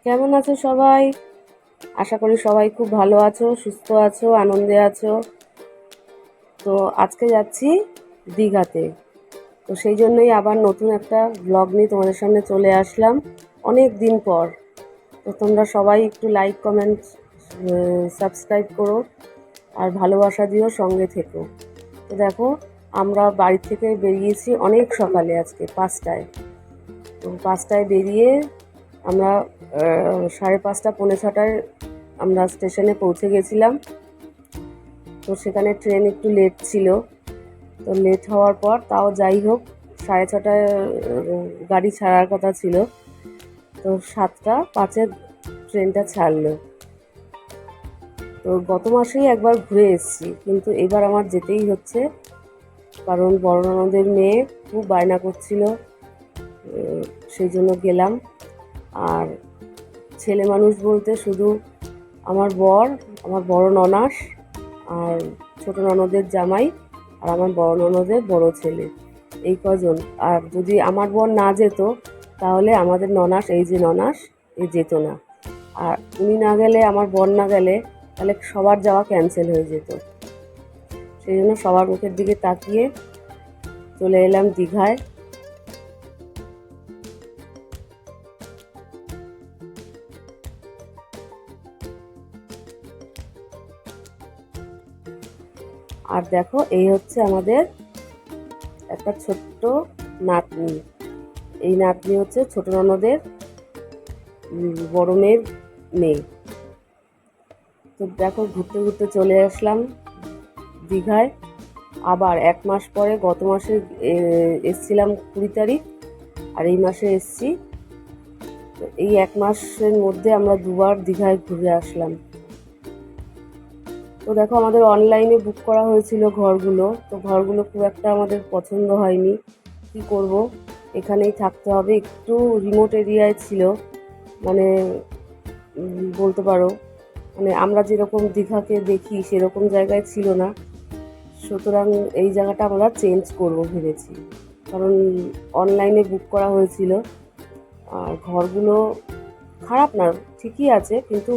কেমন আছো সবাই? আশা করি সবাই খুব ভালো আছো, সুস্থ আছো, আনন্দে আছো। তো আজকে যাচ্ছি দীঘাতে। তো সেই জন্যই আবার নতুন একটা ব্লগ নিয়ে তোমাদের সামনে চলে আসলাম অনেক দিন পর। তো তোমরা সবাই একটু লাইক, কমেন্ট, সাবস্ক্রাইব করো আর ভালোবাসা দিও, সঙ্গে থেকো। তো দেখো, আমরা বাড়ি থেকে বেরিয়েছি অনেক সকালে, আজকে 5টায়। তো 5টায় বেরিয়ে আমরা 5:30 পৌনে 6টায় আমরা স্টেশনে পৌঁছে গেছিলাম। তো সেখানে ট্রেন একটু লেট ছিল। তো লেট হওয়ার পর তাও যাই হোক, 6:30টায় গাড়ি ছাড়ার কথা ছিল। তো 7টা 5-এ ট্রেনটা ছাড়লো। তো গত মাসেই একবার ঘুরে এসেছি, কিন্তু এবার আমার যেতেই হচ্ছে, কারণ বড় ননদের মেয়ে খুব বায়না করছিল, সেই জন্য গেলাম। আর ছেলে মানুষ বলতে শুধু আমার বর, আমার বড় ননাস, আর ছোট ননদের জামাই, আর আমার বড় ননদের বড় ছেলে, এই কজন। আর যদি আমার বর না যেত, তাহলে আমাদের ননাস, এই যে ননাস, এ যেত না। আর উনি না গেলে, আমার বর না গেলে, তাহলে সবার যাওয়া ক্যান্সেল হয়ে যেত। সেই জন্য সবার মুখের দিকে তাকিয়ে চলে এলাম দীঘায়। আর দেখো, এই হচ্ছে আমাদের একটা ছোট্ট নাতনি। এই নাতনি হচ্ছে ছোট ননদের বড় মেয়ের মেয়ে। তো দেখো, ঘুরতে ঘুরতে চলে আসলাম দীঘায়। আবার 1 মাস পরে, গত মাসে এসছিলাম 20 তারিখ, আর এই মাসে এসছি। তো এই 1 মাসের মধ্যে আমরা দুবার দীঘায় ঘুরে আসলাম। তো দেখো, আমাদের অনলাইনে বুক করা হয়েছিল ঘরগুলো। তো ঘরগুলো খুব একটা আমাদের পছন্দ হয়নি। কি করব, এখানেই থাকতে হবে। একটু রিমোট এরিয়ায় ছিল, মানে বলতে পারো, মানে আমরা যেরকম দীঘাকে দেখি সেরকম জায়গায় ছিল না। সুতরাং এই জায়গাটা আমরা চেঞ্জ করব ভেবেছি, কারণ অনলাইনে বুক করা হয়েছিল। আর ঘরগুলো খারাপ না, ঠিকই আছে, কিন্তু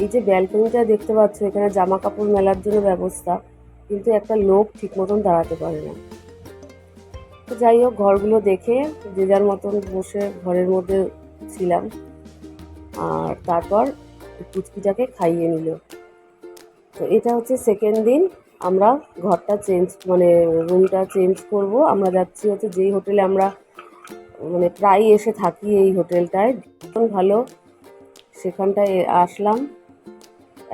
এই যে ব্যালকনিটা দেখতে পাচ্ছ, এখানে জামা কাপড় মেলার জন্য ব্যবস্থা, কিন্তু একটা লোক ঠিক মতন দাঁড়াতে পারে না। তো যাই হোক, ঘরগুলো দেখে যে যার মতন বসে ঘরের মধ্যে ছিলাম। আর তারপর পুচকিটাকে খাইয়ে নিল। তো এটা হচ্ছে সেকেন্ড দিন। আমরা ঘরটা চেঞ্জ, মানে রুমটা চেঞ্জ করব। আমরা যাচ্ছি হচ্ছে যেই হোটেলে আমরা মানে প্রায় এসে থাকি, এই হোটেলটায় ভীষণ ভালো, সেখানটায় আসলাম।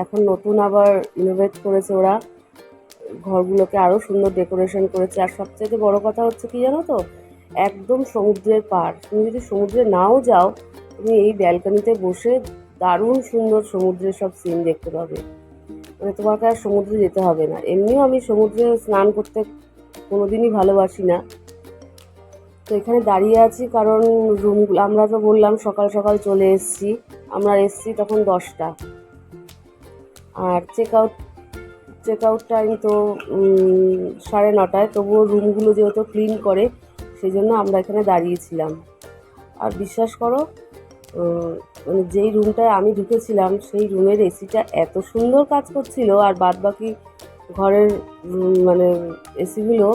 এখন নতুন আবার ইনোভেট করেছে ওরা, ঘরগুলোকে আরও সুন্দর ডেকোরেশন করেছে। আর সবচেয়ে বড় কথা হচ্ছে কি জানো তো, একদম সমুদ্রের পাড়। তুমি যদি সমুদ্রে নাও যাও, তুমি এই ব্যালকনিতে বসে দারুণ সুন্দর সমুদ্রের সব সিন দেখতে পাবে। মানে তোমাকে আর সমুদ্রে যেতে হবে না। এমনিও আমি সমুদ্রে স্নান করতে কোনোদিনই ভালোবাসি না। তো এখানে দাঁড়িয়ে আছি কারণ রুমগুলো, আমরা তো বললাম সকাল সকাল চলে এসেছি। আমরা এসেছি তখন 10টা। আর চেক আউট টাইম তো 9:30। তবুও রুমগুলো যেহেতু ক্লিন করে, সেই জন্য আমরা এখানে দাঁড়িয়েছিলাম। আর বিশ্বাস করো, মানে যেই রুমটায় আমি ঢুকেছিলাম, সেই রুমের এসিটা এত সুন্দর কাজ করছিল, আর বাদ বাকি ঘরের মানে এসিগুলো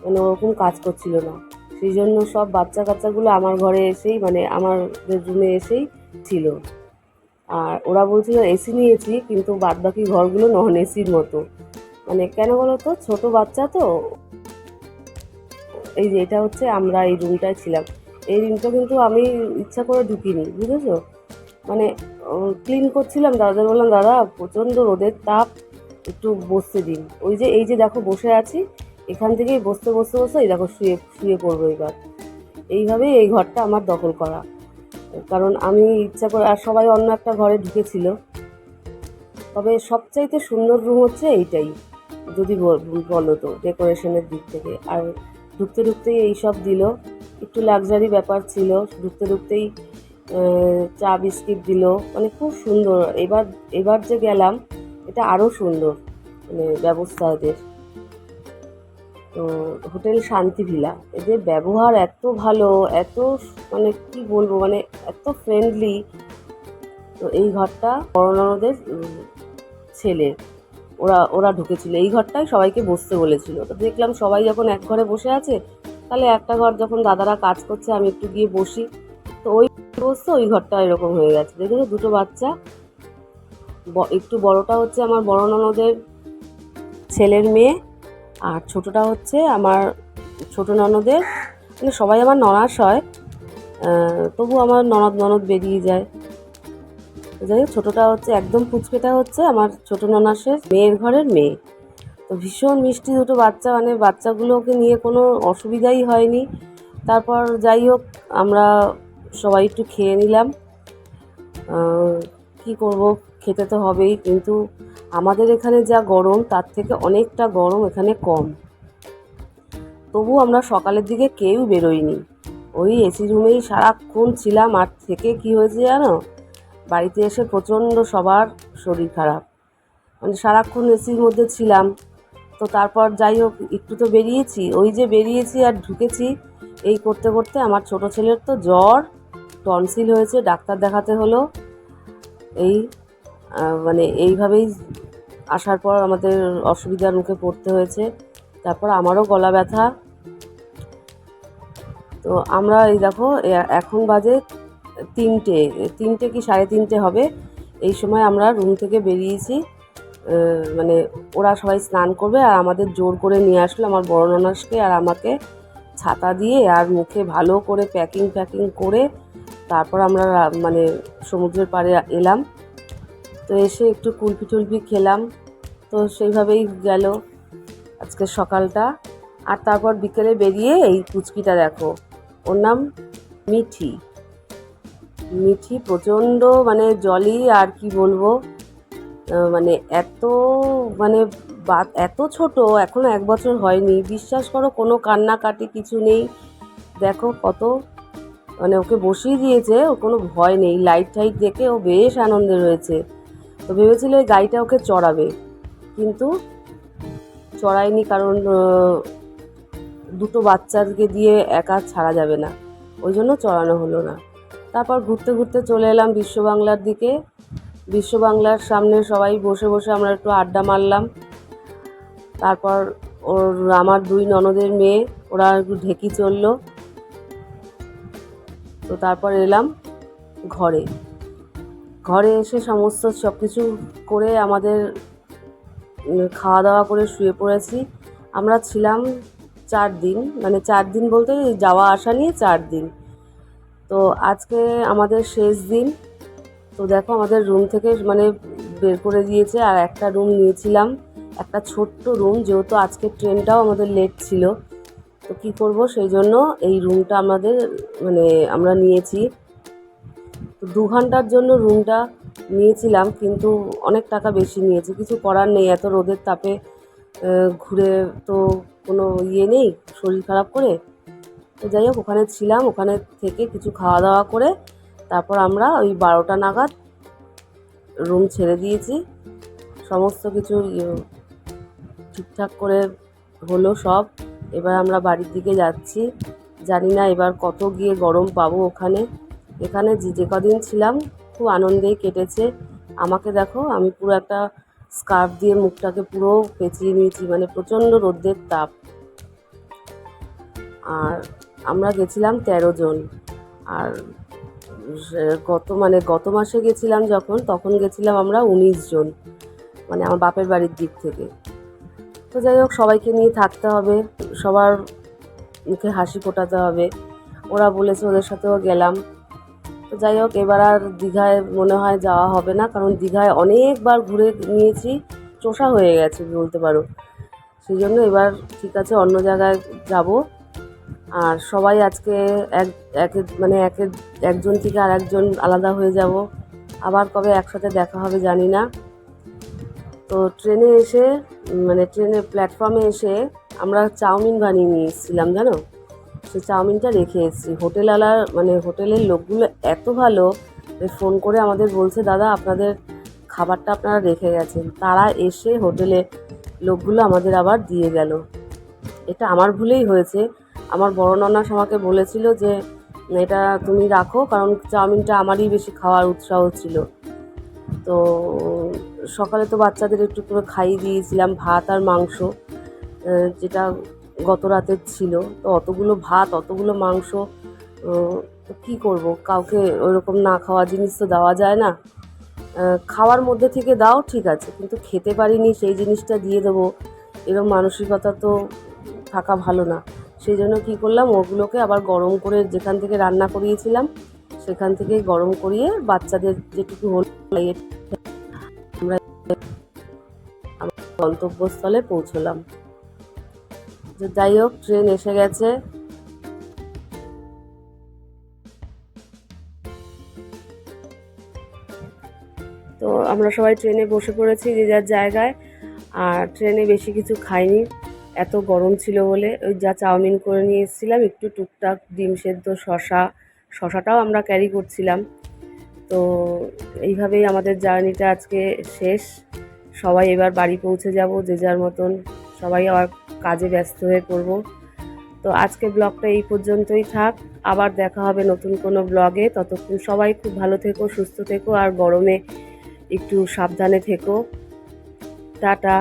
মানে ওরকম কাজ করছিল না। সেই জন্য সব বাচ্চা কাচ্চাগুলো আমার ঘরে এসেই, মানে আমাদের রুমে এসেই ছিল। আর ওরা বলছিল এসি নিয়েছি, কিন্তু বাদ বাকি ঘরগুলো নন এসির মতো। মানে কেন বলো তো, ছোট বাচ্চা তো। এই যে এটা হচ্ছে, আমরা এই রুমটায় ছিলাম। এই রুমটা কিন্তু আমি ইচ্ছা করে ঢুকিনি, বুঝেছো। মানে ক্লিন করছিলাম, দাদাদের বললাম, দাদা প্রচণ্ড রোদের তাপ, একটু বসতে দিন। ওই যে এই যে দেখো বসে আছি, এখান থেকেই বসতে বসতে বসতে এই দেখো শুয়ে শুয়ে পড়বো এবার। এইভাবেই এই ঘরটা আমার দখল করা, কারণ আমি ইচ্ছা করে। আর সবাই অন্য একটা ঘরে ঢুকেছিল। তবে সবচাইতে সুন্দর রুম হচ্ছে এইটাই, যদি বলো তো ডেকোরেশনের দিক থেকে। আর ঢুকতে ঢুকতেই এইসব দিল, একটু লাক্সারি ব্যাপার ছিল। ঢুকতে ঢুকতেই চা বিস্কিট দিল, মানে খুব সুন্দর। এবার এবার যে গেলাম, এটা আরও সুন্দর, মানে ব্যবস্থা এদের। তো হোটেল শান্তি ভিলা, এদের ব্যবহার এত ভালো, এত মানে কি বলবো, মানে এত ফ্রেন্ডলি। তো এই ঘরটা বড় ননদের ছেলের, ওরা ওরা ঢুকেছিল এই ঘরটায়, সবাইকে বসতে বলেছিল। তো দেখলাম সবাই যখন এক ঘরে বসে আছে, তাহলে একটা ঘর যখন দাদারা কাজ করছে আমি একটু গিয়ে বসি। তো ওই বসতে ওই ঘরটা এরকম হয়ে গেছে। দেখেছো দুটো বাচ্চা, একটু বড়টা হচ্ছে আমার বড় ননদের ছেলের মেয়ে, আর ছোটটা হচ্ছে আমার ছোট ননদের, মানে সবাই আমার ননাস হয়, তবু আমার ননদ বেরিয়ে যায়। যাই হোক, ছোটোটা হচ্ছে একদম পুচকেটা হচ্ছে আমার ছোট ননাসের মেয়ের ঘরের মেয়ে। তো ভীষণ মিষ্টি দুটো বাচ্চা, মানে বাচ্চাগুলোকে নিয়ে কোনো অসুবিধাই হয়নি। তারপর যাই হোক, আমরা সবাই একটু খেয়ে নিলাম। কি করব, খেতে তো হবেই, কিন্তু আমাদের এখানে যা গরম তার থেকে অনেকটা গরম এখানে কম। তবু আমরা সকালের দিকে কেউ বেরোইনি, ওই এসি রুমেই সারাক্ষণ ছিলাম। আর থেকে কি হয়েছে জানো, বাড়িতে এসে প্রচণ্ড সবার শরীর খারাপ, মানে সারাক্ষণ এসির মধ্যে ছিলাম। তো তারপর যাই হোক একটু তো বেরিয়েছি, ওই যে বেরিয়েছি আর ঢুকেছি, এই করতে করতে আমার ছোট ছেলের তো জ্বর, টনসিল হয়েছে, ডাক্তার দেখাতে হলো। এই মানে এইভাবেই আসার পর আমাদের অসুবিধার মুখে পড়তে হয়েছে। তারপর আমারও গলা ব্যথা। তো আমরা এই দেখো এখন বাজে 3টে কি 3:30 হবে, এই সময় আমরা রুম থেকে বেরিয়েছি। মানে ওরা সবাই স্নান করবে আর আমাদের জোর করে নিয়ে আসলো আমার বড় ননাসকে আর আমাকে, ছাতা দিয়ে আর মুখে ভালো করে প্যাকিং করে তারপর আমরা মানে সমুদ্রের পাড়ে এলাম। তো এসে একটু কুলফি টুলফি খেলাম। তো সেইভাবেই গেল আজকের সকালটা। আর তারপর বিকেলে বেরিয়ে এই পুচকিটা দেখো, ওর নাম মিঠি। প্রচণ্ড মানে জলি, আর কি বলবো, মানে এত মানে এত ছোট, এখনো 1 বছর হয়নি, বিশ্বাস করো, কোনো কান্নাকাটি কিছু নেই। দেখো কত, মানে ওকে বসিয়ে দিয়েছে, ওর কোনো ভয় নেই, লাইট টাইট দেখে ও বেশ আনন্দে রয়েছে। তো ভেবেছিল ওই গাড়িটা ওকে চড়াবে, কিন্তু চড়ায়নি, কারণ দুটো বাচ্চাকে দিয়ে একা ছাড়া যাবে না, ওই জন্য চড়ানো হলো না। তারপর ঘুরতে ঘুরতে চলে এলাম বিশ্ব বাংলার দিকে। বিশ্ব বাংলার সামনে সবাই বসে বসে আমরা একটু আড্ডা মারলাম। তারপর আমার 2 ননদের মেয়ে, ওরা একটু ঢেকি চললো। তো তারপর এলাম ঘরে এসে সমস্ত সব কিছু করে আমাদের খাওয়া দাওয়া করে শুয়ে পড়েছি। আমরা ছিলাম 4 দিন, মানে 4 দিন বলতে যাওয়া আসা নিয়ে 4 দিন। তো আজকে আমাদের শেষ দিন। তো দেখো আমাদের রুম থেকে মানে বের করে দিয়েছে, আর একটা রুম নিয়েছিলাম, একটা ছোট্ট রুম, যেহেতু আজকে ট্রেনটাও আমাদের লেট ছিল। তো কী করব, সেই জন্য এই রুমটা মানে আমরা নিয়েছি। তো 2 ঘন্টার জন্য রুমটা নিয়েছিলাম, কিন্তু অনেক টাকা বেশি নিয়েছে, কিছু করার নেই, এত রোদের তাপে ঘুরে তো কোনো নেই, শরীর খারাপ করে। তো যাই হোক ওখানে ছিলাম, ওখানে থেকে কিছু খাওয়া দাওয়া করে তারপর আমরা ওই 12টা নাগাদ রুম ছেড়ে দিয়েছি। সমস্ত কিছু ঠিকঠাক করে হলো সব। এবার আমরা বাড়ির দিকে যাচ্ছি, জানি না এবার কত গিয়ে গরম পাবো ওখানে। এখানে যে কদিন ছিলাম খুব আনন্দেই কেটেছে। আমাকে দেখো, আমি পুরো একটা স্কার্ফ দিয়ে মুখটাকে পুরো পেঁচিয়ে নিয়েছি, মানে প্রচণ্ড রোদের তাপ। আর আমরা গেছিলাম 13 জন। আর গত মাসে গেছিলাম তখন গেছিলাম আমরা 19 জন, মানে আমার বাপের বাড়ির দিক থেকে। তো যাই হোক সবাইকে নিয়ে থাকতে হবে, সবার মুখে হাসি ফোটাতে হবে, ওরা বলেছে, ওদের সাথেও গেলাম। তো যাই হোক এবার আর দীঘায় মনে হয় যাওয়া হবে না, কারণ দীঘায় অনেকবার ঘুরে নিয়েছি, চোষা হয়ে গেছে বলতে পারো। সেই জন্য এবার ঠিক আছে, অন্য জায়গায় যাব। আর সবাই আজকে একজন থেকে আর একজন আলাদা হয়ে যাব, আবার কবে একসাথে দেখা হবে জানি না। তো ট্রেনে এসে ট্রেনের প্ল্যাটফর্মে এসে আমরা চাউমিন বানিয়ে নিয়ে এসেছিলাম, জানো, সেই চাউমিনটা রেখে এসেছি। হোটেলের লোকগুলো এত ভালো, ফোন করে আমাদের বলছে, দাদা আপনাদের খাবারটা আপনারা রেখে গেছেন। তারা এসে হোটেলের লোকগুলো আমাদের আবার দিয়ে গেল। এটা আমার ভুলেই হয়েছে। আমার বড় ননাস আমাকে বলেছিল যে এটা তুমি রাখো, কারণ চাউমিনটা আমারই বেশি খাওয়ার উৎসাহ ছিল। তো সকালে তো বাচ্চাদের একটু করে খাইয়ে দিয়েছিলাম ভাত আর মাংস, যেটা গত রাতের ছিল। তো অতগুলো ভাত অতগুলো মাংস তো কী করবো, কাউকে ওইরকম না খাওয়া জিনিস তো দেওয়া যায় না। খাওয়ার মধ্যে থেকে দাও ঠিক আছে, কিন্তু খেতে পারিনি সেই জিনিসটা দিয়ে দেবো এরকম মানসিকতা তো থাকা ভালো না। সেই জন্য কী করলাম, ওগুলোকে আবার গরম করে যেখান থেকে রান্না করিয়েছিলাম সেখান থেকে গরম করিয়ে বাচ্চাদের যেটুকু হলো আমরা আমার গন্তব্যস্থলে পৌঁছলাম। যে যাই হোক, ট্রেন এসে গেছে। তো আমরা সবাই ট্রেনে বসে পড়েছি যে যার জায়গায়। আর ট্রেনে বেশি কিছু খাইনি, এত গরম ছিল বলে। ওই যা চাউমিন করে নিয়ে এসেছিলাম, একটু টুকটাক ডিম সেদ্ধ, শশাটাও আমরা ক্যারি করছিলাম। তো এইভাবেই আমাদের জার্নিটা আজকে শেষ। সবাই এবার বাড়ি পৌঁছে যাব যে যার মতন, সবাই আবার কাজে ব্যস্ত হয়ে পড়ব। তো আজকে ব্লগটা এই পর্যন্তই থাক, আবার দেখা হবে নতুন কোনো ব্লগে। ততক্ষণ সবাই খুব ভালো থেকো, সুস্থ থেকো, আর গরমে একটু সাবধানে থেকো। টাটা।